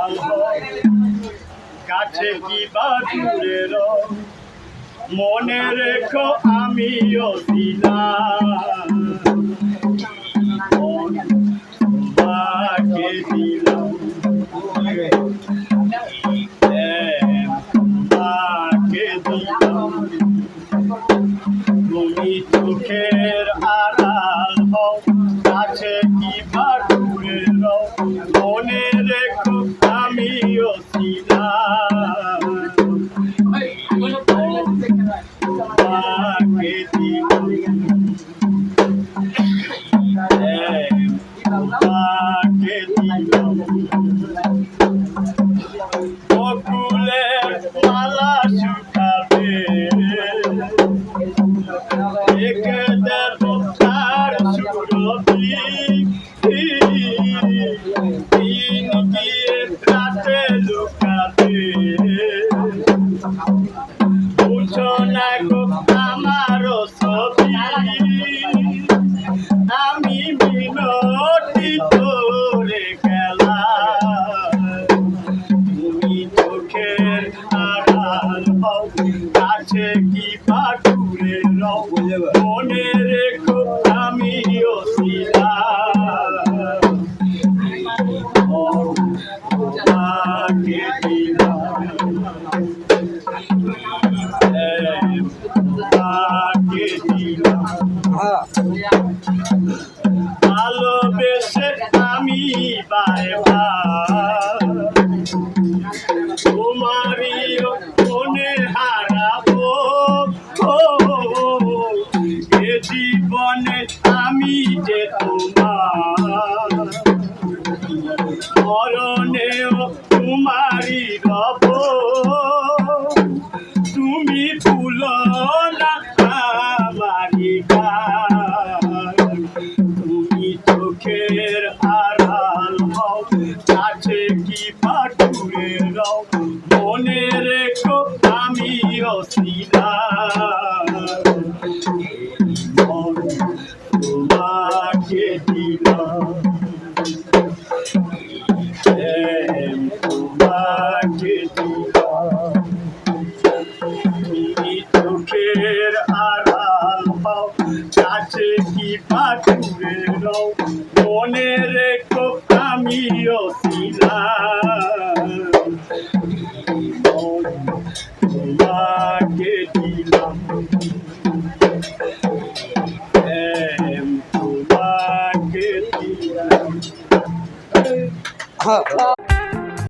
আড়াল কাছে কি বা দূরে মনে রেখো আমিও ছিলাম তোমাকে দিলাম তোমাকে দিলাম তুমি চোখের আড়াল হও কাছে কি বা দূরে মনে রেখো আমিও ছিলাম তোমাকে দিলাম তোমাকে দিলাম বকুলের মালা শুকাবে রেখে দেব তার সুরভি দিন গিয়ে রাতে লুকাবে বুঝো না গো আমারও ছবি আমি মিনতি করে গেলাম তুমি চোখের আড়াল হও কাছে কি বা দূরে মনে রেখো আমিও ছিলাম তোমাকে দিলাম তোমাকে দিলাম ভালোবেসে আমি বারবার তোমারিও মনে হারাবো এ জীবনে আমি যে তোমার মরণেও তোমারই রব তুমি ভুলো না আমারি গান তুমি চোখের আড়াল হও কাছে কি পাঠ